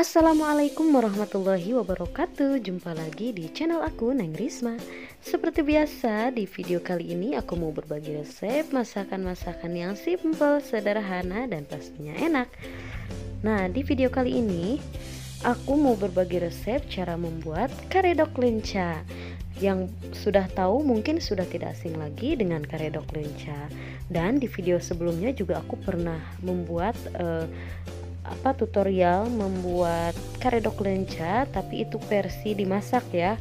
Assalamualaikum warahmatullahi wabarakatuh. Jumpa lagi di channel aku, Neng Risma. Seperti biasa, di video kali ini aku mau berbagi resep masakan-masakan yang simple, sederhana, dan pastinya enak. Nah, di video kali ini aku mau berbagi resep cara membuat karedok lenca. Yang sudah tahu mungkin sudah tidak asing lagi dengan karedok lenca. Dan di video sebelumnya juga aku pernah membuat tutorial membuat karedok lenca, tapi itu versi dimasak ya.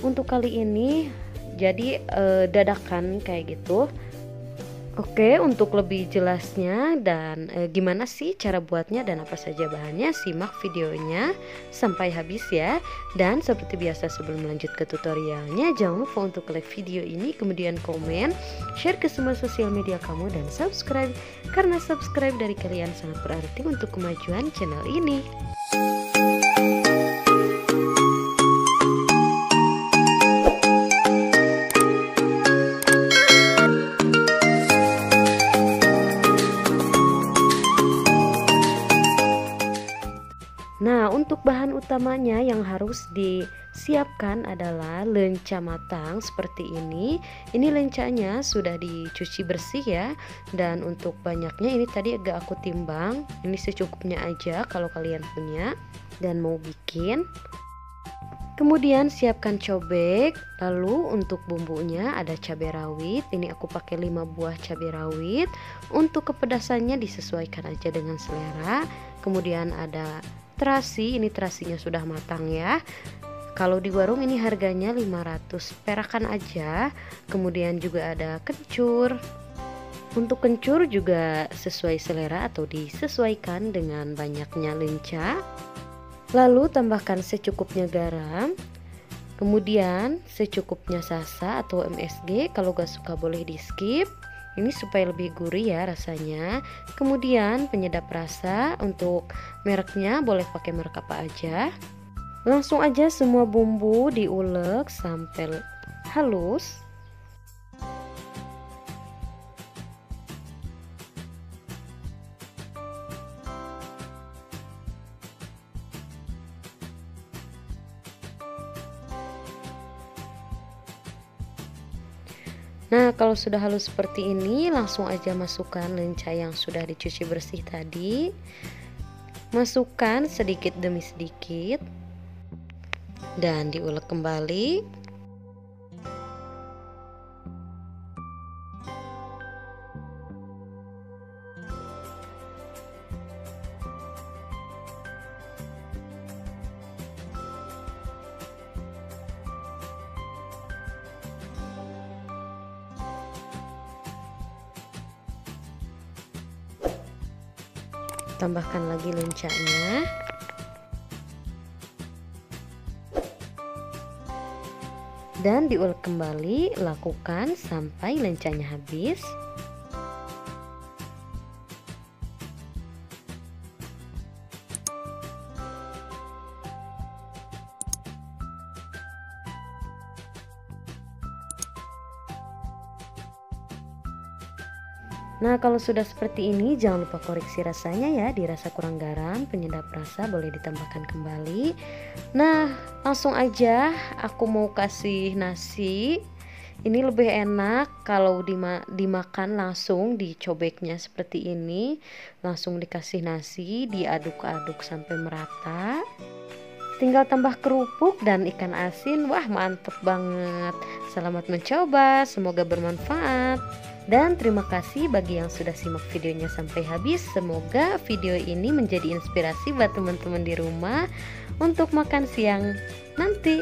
Untuk kali ini jadi dadakan kayak gitu. Oke, untuk lebih jelasnya dan gimana sih cara buatnya dan apa saja bahannya, simak videonya sampai habis ya. Dan seperti biasa sebelum lanjut ke tutorialnya, jangan lupa untuk like video ini, kemudian komen, share ke semua sosial media kamu, dan subscribe, karena subscribe dari kalian sangat berarti untuk kemajuan channel ini. Nah, untuk bahan utamanya yang harus disiapkan adalah lenca matang seperti ini. Ini lencanya sudah dicuci bersih ya. Dan untuk banyaknya ini tadi agak aku timbang. Ini secukupnya aja kalau kalian punya dan mau bikin. Kemudian siapkan cobek. Lalu untuk bumbunya ada cabai rawit. Ini aku pakai 5 buah cabai rawit. Untuk kepedasannya disesuaikan aja dengan selera. Kemudian ada terasi, ini terasinya sudah matang ya. Kalau di warung ini harganya 500 perakan aja. Kemudian juga ada kencur. Untuk kencur juga sesuai selera atau disesuaikan dengan banyaknya lenca. Lalu tambahkan secukupnya garam. Kemudian secukupnya sasa atau MSG, kalau gak suka boleh di skip. Ini supaya lebih gurih ya rasanya. Kemudian penyedap rasa, untuk mereknya boleh pakai merek apa aja. Langsung aja semua bumbu diulek sampai halus. Nah, kalau sudah halus seperti ini, langsung aja masukkan lenca yang sudah dicuci bersih tadi. Masukkan sedikit demi sedikit dan diulek kembali. Tambahkan lagi lencanya. Dan diulek kembali, lakukan sampai lencanya habis. Nah, kalau sudah seperti ini jangan lupa koreksi rasanya ya, dirasa kurang garam, penyedap rasa boleh ditambahkan kembali. Nah, langsung aja aku mau kasih nasi. Ini lebih enak kalau dimakan langsung di cobeknya seperti ini. Langsung dikasih nasi, diaduk-aduk sampai merata. Tinggal tambah kerupuk dan ikan asin. Wah, mantep banget. Selamat mencoba, semoga bermanfaat. Dan terima kasih bagi yang sudah simak videonya sampai habis. Semoga video ini menjadi inspirasi buat teman-teman di rumah untuk makan siang nanti.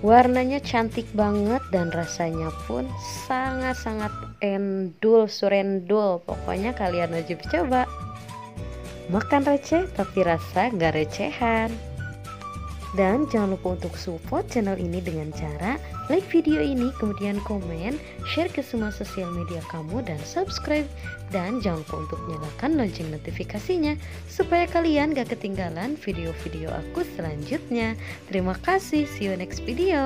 Warnanya cantik banget dan rasanya pun sangat-sangat endul, surendul. Pokoknya kalian wajib coba. Makan receh tapi rasa gak recehan. Dan jangan lupa untuk support channel ini dengan cara like video ini, kemudian komen, share ke semua sosial media kamu, dan subscribe. Dan jangan lupa untuk nyalakan lonceng notifikasinya supaya kalian gak ketinggalan video-video aku selanjutnya. Terima kasih, see you next video.